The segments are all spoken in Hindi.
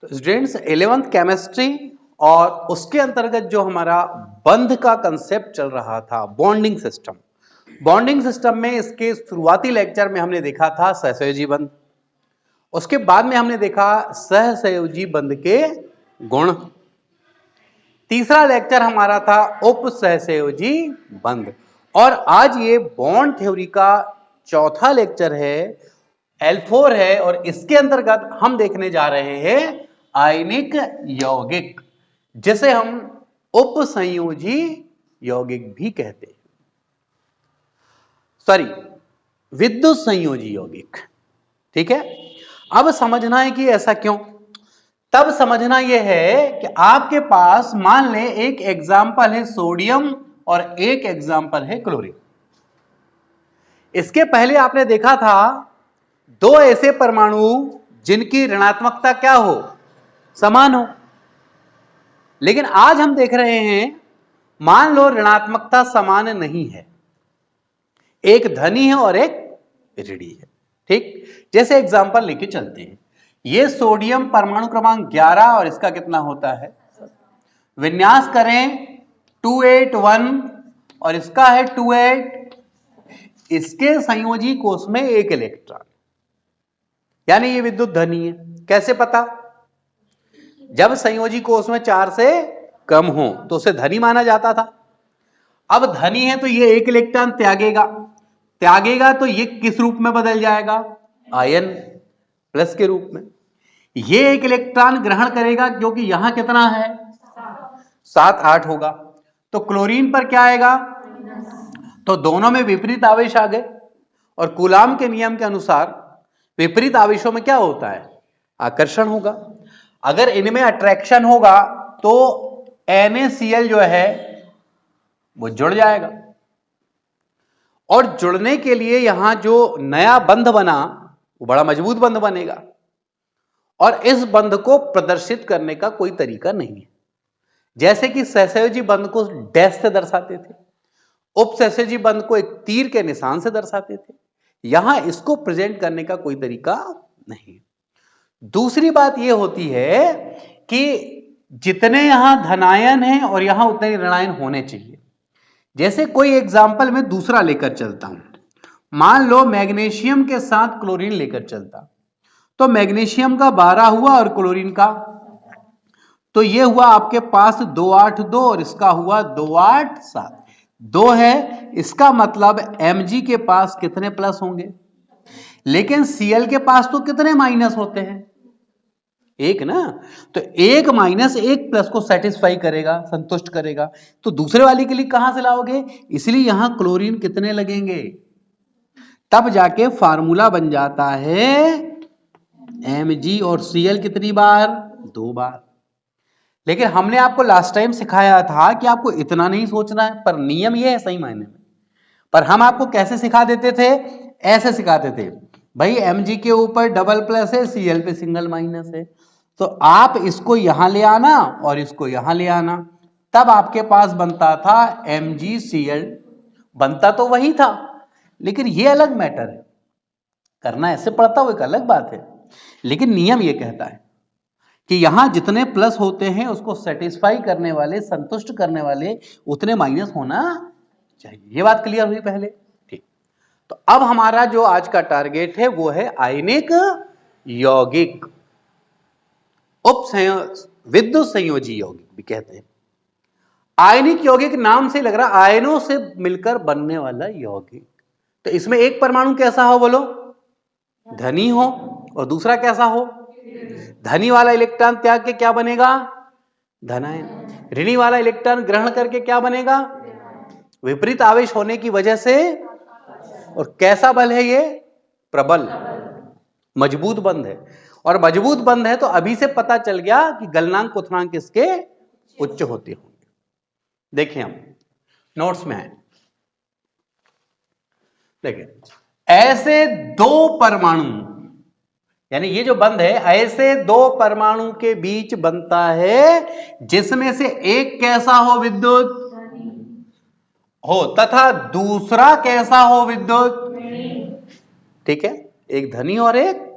तो स्टूडेंट्स 11th केमिस्ट्री और उसके अंतर्गत जो हमारा बंध का कंसेप्ट चल रहा था, बॉन्डिंग सिस्टम। बॉन्डिंग सिस्टम में इसके शुरुआती लेक्चर में हमने देखा था सहसंयोजी बंध, उसके बाद में हमने देखा सहसंयोजी बंध के गुण। तीसरा लेक्चर हमारा था उप सहसंयोजी बंध, और आज ये बॉन्ड थ्योरी का चौथा लेक्चर है, L4 है, और इसके अंतर्गत हम देखने जा रहे हैं आयनिक यौगिक, जिसे हम उप संयोजी यौगिक भी कहते हैं, सॉरी विद्युत संयोजी यौगिक। ठीक है, अब समझना है कि ऐसा क्यों। तब समझना यह है कि आपके पास मान ले एक एग्जाम्पल है सोडियम और एक एग्जाम्पल है क्लोरीन। इसके पहले आपने देखा था दो ऐसे परमाणु जिनकी ऋणात्मकता क्या हो, समान हो। लेकिन आज हम देख रहे हैं मान लो ऋणात्मकता समान नहीं है, एक धनी है और एक ऋणी है। ठीक, जैसे एग्जाम्पल लेके चलते हैं, ये सोडियम परमाणु क्रमांक 11 और इसका कितना होता है, विन्यास करें 281 और इसका है 28। इसके संयोजी कोष में एक इलेक्ट्रॉन, यानी ये विद्युत धनी है। कैसे पता? जब संयोजी कोष में 4 से कम हो तो उसे धनी माना जाता था। अब धनी है तो ये एक इलेक्ट्रॉन त्यागेगा तो ये किस रूप में बदल जाएगा, आयन प्लस के रूप में। ये एक इलेक्ट्रॉन ग्रहण करेगा क्योंकि यहां कितना है, 7 8 होगा। तो क्लोरीन पर क्या आएगा, तो दोनों में विपरीत आवेश आ गए, और कूलाम के नियम के अनुसार विपरीत आवेशों में क्या होता है, आकर्षण होगा। अगर इनमें अट्रैक्शन होगा तो NaCl जो है वो जुड़ जाएगा, और जुड़ने के लिए यहां जो नया बंध बना वो बड़ा मजबूत बंध बनेगा, और इस बंध को प्रदर्शित करने का कोई तरीका नहीं है। जैसे कि सहसंयोजी बंध को डैश से दर्शाते थे, उप सहसंयोजी बंध को एक तीर के निशान से दर्शाते थे, यहां इसको प्रेजेंट करने का कोई तरीका नहीं। दूसरी बात यह होती है कि जितने यहां धनायन हैं और यहां उतने ऋणायन होने चाहिए। जैसे कोई एग्जाम्पल में दूसरा लेकर चलता हूं, मान लो मैग्नीशियम के साथ क्लोरीन लेकर चलता, तो मैग्नीशियम का 12 हुआ और क्लोरीन का, तो ये हुआ आपके पास 2 8 2 और इसका हुआ 2 8 7, 2 है। इसका मतलब Mg के पास कितने प्लस होंगे, लेकिन Cl के पास तो कितने माइनस होते हैं, एक ना। तो एक माइनस एक प्लस को सेटिस्फाई करेगा, संतुष्ट करेगा, तो दूसरे वाली के लिए कहां से लाओगे, इसलिए यहां क्लोरीन कितने लगेंगे, तब जाके फार्मूला बन जाता है Mg और Cl कितनी बार, 2 बार। लेकिन हमने आपको लास्ट टाइम सिखाया था कि आपको इतना नहीं सोचना है, पर नियम यह है सही मायने में। पर हम आपको कैसे सिखा देते थे, ऐसे सिखाते थे, भाई Mg के ऊपर डबल प्लस है, Cl पे सिंगल माइनस है, तो आप इसको यहां ले आना और इसको यहां ले आना, तब आपके पास बनता था MgCl। बनता तो वही था, लेकिन यह अलग मैटर है, करना ऐसे पड़ता वो एक अलग बात है। लेकिन नियम यह कहता है कि यहां जितने प्लस होते हैं उसको सेटिस्फाई करने वाले, संतुष्ट करने वाले उतने माइनस होना चाहिए। ये बात क्लियर हुई पहले? ठीक, तो अब हमारा जो आज का टारगेट है वो है आयनिक यौगिक, विद्युत संयोजी यौगिक भी कहते हैं। आयनिक यौगिक नाम से लग रहा आयनों से मिलकर बनने वाला यौगिक। तो इसमें एक परमाणु कैसा हो बोलो, धनी हो, और दूसरा कैसा हो, धनी वाला इलेक्ट्रॉन त्याग के क्या बनेगा, धनायन। ऋणी वाला इलेक्ट्रॉन ग्रहण करके क्या बनेगा, विपरीत आवेश होने की वजह से। और कैसा बल है ये, प्रबल, मजबूत बंध है। और मजबूत बंध है तो अभी से पता चल गया कि गलनांक क्वथनांक इसके उच्च होते होंगे। देखिए हम नोट्स में है, देखिए ऐसे दो परमाणु, यानी ये जो बंध है ऐसे दो परमाणु के बीच बनता है जिसमें से एक कैसा हो, विद्युत हो, तथा दूसरा कैसा हो, विद्युत। ठीक है, एक धनी और एक।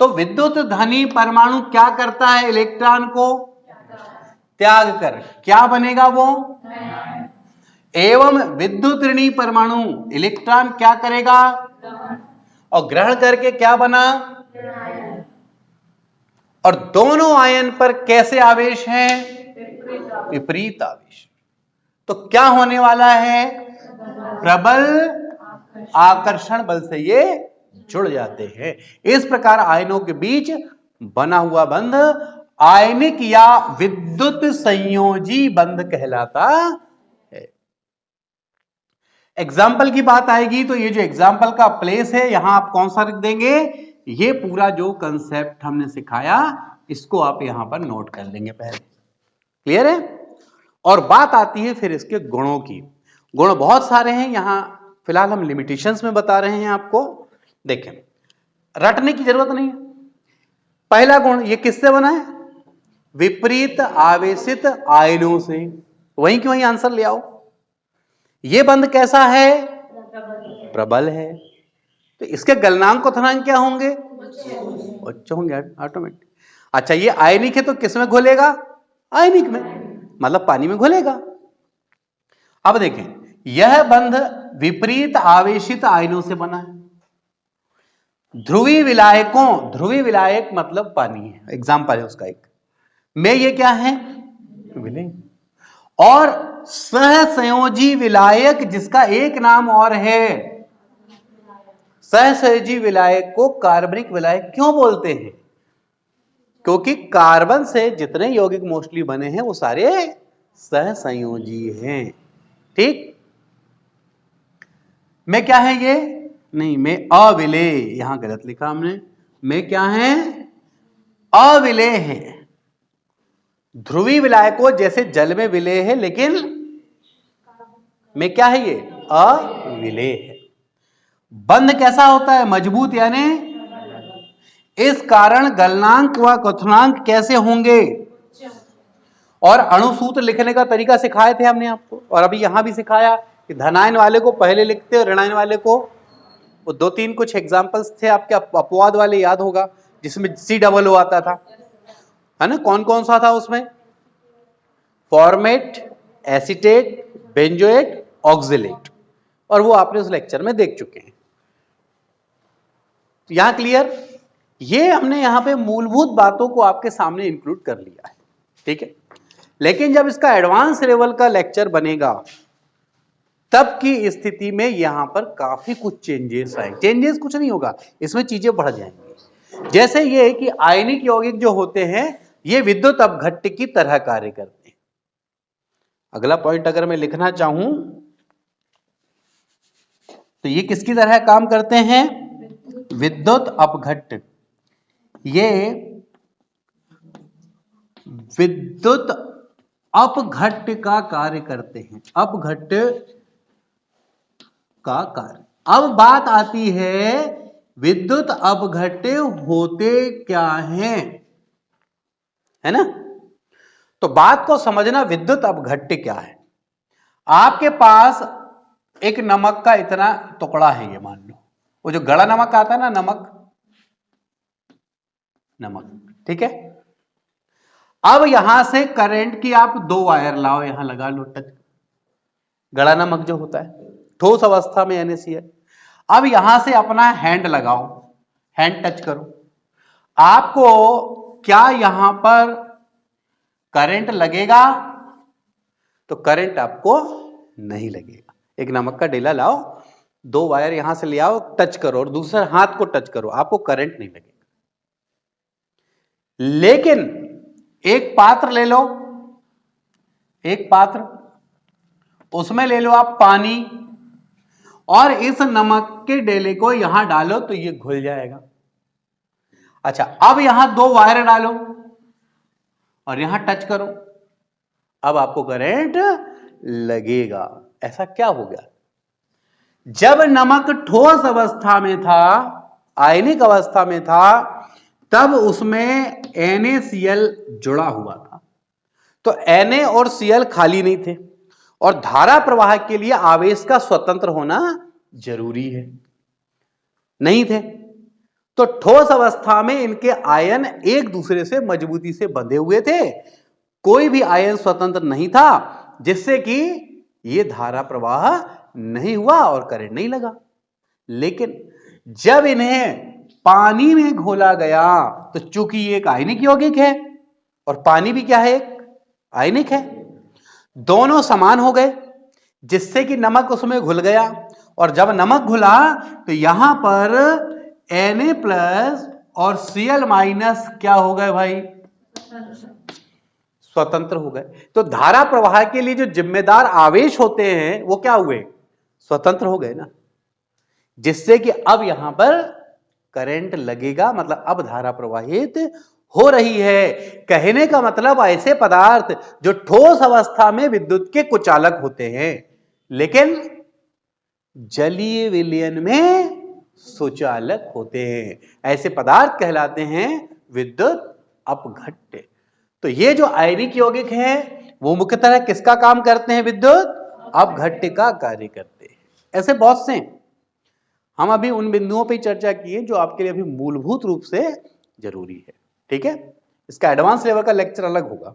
तो विद्युत धनी परमाणु क्या करता है? इलेक्ट्रॉन को त्याग कर क्या बनेगा वो? एवं विद्युत ऋणी परमाणु इलेक्ट्रॉन क्या करेगा? और ग्रहण करके क्या बना? और दोनों आयन पर कैसे आवेश हैं? विपरीत आवेश। तो क्या होने वाला है? प्रबल आकर्षण बल से ये जुड़ जाते हैं। इस प्रकार आयनों के बीच बना हुआ बंध आयनिक या विद्युत संयोजी बंध कहलाता है। एग्जाम्पल की बात आएगी तो ये जो एग्जाम्पल का प्लेस है यहां आप कौन सा रख देंगे? ये पूरा जो कंसेप्ट हमने सिखाया इसको आप यहां पर नोट कर लेंगे पहले। क्लियर है? और बात आती है फिर इसके गुणों की। गुण बहुत सारे हैं, यहां फिलहाल हम लिमिटेशंस में बता रहे हैं आपको। देखें, रटने की जरूरत नहीं है। पहला गुण ये किससे बना है? विपरीत आवेशित आयनों से। वहीं की वहीं आंसर ले आओ। ये बंध कैसा है? प्रबल है। तो इसके गलनांक क्वथनांक क्या होंगे? उच्च होंगे ऑटोमेटिक। अच्छा, ये आयनिक है तो किस में घुलेगा? आयनिक में, मतलब पानी में घुलेगा। अब देखें, यह बंध विपरीत आवेशित आयनों से बना है। ध्रुवी विलायकों, ध्रुवी विलायक मतलब पानी है, एग्जाम्पल है उसका एक में, ये क्या है? विलय। और सहसंयोजी विलायक जिसका एक नाम और है, सहसंयोजी विलायक को कार्बनिक विलायक क्यों बोलते हैं? क्योंकि कार्बन से जितने यौगिक मोस्टली बने हैं वो सारे सहसंयोजी हैं। ठीक? में क्या है ये? नहीं, में अविलेय, यहां गलत लिखा हमने। में क्या है? अविलेय है। ध्रुवी विलायकों जैसे जल में विलेय है, लेकिन में क्या है? ये अविलेय है। बंध कैसा होता है? मजबूत, यानी इस कारण गलनांक व क्वथनांक कैसे होंगे? और अणुसूत्र लिखने का तरीका सिखाए थे हमने आपको, और अभी यहां भी सिखाया कि धनायन वाले को पहले लिखते और ऋणायन वाले को। वो 2-3 कुछ एग्जाम्पल्स थे आपके, अपवाद वाले याद होगा, जिसमें COO आता था, है ना? कौन कौन सा था उसमें? Format, acetate, benzoate, oxalate. और वो आपने उस लेक्चर में देख चुके हैं। यहां क्लियर? ये हमने यहां पे मूलभूत बातों को आपके सामने इंक्लूड कर लिया है। ठीक है? लेकिन जब इसका एडवांस लेवल का लेक्चर बनेगा तब की स्थिति में यहां पर काफी कुछ चेंजेस आए। चेंजेस कुछ नहीं होगा, इसमें चीजें बढ़ जाएंगी। जैसे ये कि आयनिक यौगिक जो होते हैं ये विद्युत अपघट्य की तरह कार्य करते हैं। अगला पॉइंट अगर मैं लिखना चाहूं तो ये किसकी तरह काम करते हैं? विद्युत अपघट्य। ये विद्युत अपघट्य का कार्य करते हैं, अपघट्य का कार्य। अब बात आती है विद्युत अपघट्य होते क्या हैं, है ना? तो बात को समझना, विद्युत अपघट्य क्या है। आपके पास एक नमक का इतना टुकड़ा है, ये मान लो, वो जो गड़ा नमक आता है ना, नमक, ठीक है? अब यहां से करंट की आप 2 वायर लाओ, यहां लगा लो, टच। गड़ा नमक जो होता है ठोस अवस्था में NaCl। अब यहां से अपना हैंड लगाओ, हैंड टच करो। आपको क्या यहां पर करंट लगेगा? तो करंट आपको नहीं लगेगा। एक नमक का डेला लाओ, 2 वायर यहां से ले आओ, टच करो, और दूसरे हाथ को टच करो, आपको करंट नहीं लगेगा। लेकिन एक पात्र ले लो, एक पात्र, उसमें ले लो आप पानी, और इस नमक के डेले को यहां डालो तो ये घुल जाएगा। अच्छा, अब यहां 2 वायर डालो और यहां टच करो, अब आपको करंट लगेगा। ऐसा क्या हो गया? जब नमक ठोस अवस्था में था, आयनिक अवस्था में था, तब उसमें NaCl जुड़ा हुआ था। तो Na और Cl खाली नहीं थे, और धारा प्रवाह के लिए आवेश का स्वतंत्र होना जरूरी है, नहीं थे। तो ठोस अवस्था में इनके आयन एक दूसरे से मजबूती से बंधे हुए थे, कोई भी आयन स्वतंत्र नहीं था, जिससे कि यह धारा प्रवाह नहीं हुआ और करंट नहीं लगा। लेकिन जब इन्हें पानी में घोला गया, तो चूंकि ये एक आयनिक यौगिक है और पानी भी क्या है, एक आयनिक है, दोनों समान हो गए, जिससे कि नमक उसमें घुल गया। और जब नमक घुला तो यहां पर Na+ और Cl- क्या हो गए भाई, स्वतंत्र हो गए। तो धारा प्रवाह के लिए जो जिम्मेदार आवेश होते हैं वो क्या हुए, स्वतंत्र हो गए ना, जिससे कि अब यहां पर करंट लगेगा, मतलब अब धारा प्रवाहित हो रही है। कहने का मतलब ऐसे पदार्थ जो ठोस अवस्था में विद्युत के कुचालक होते हैं, लेकिन जलीय विलयन में सुचालक होते हैं, ऐसे पदार्थ कहलाते हैं विद्युत अपघट्य। तो ये जो आयनिक यौगिक हैं वो मुख्यतः किसका काम करते हैं, विद्युत अपघट्य का कार्य करते हैं। ऐसे बहुत से हम अभी उन बिंदुओं पर चर्चा की है जो आपके लिए अभी मूलभूत रूप से जरूरी है। ठीक है, इसका एडवांस लेवल का लेक्चर अलग होगा।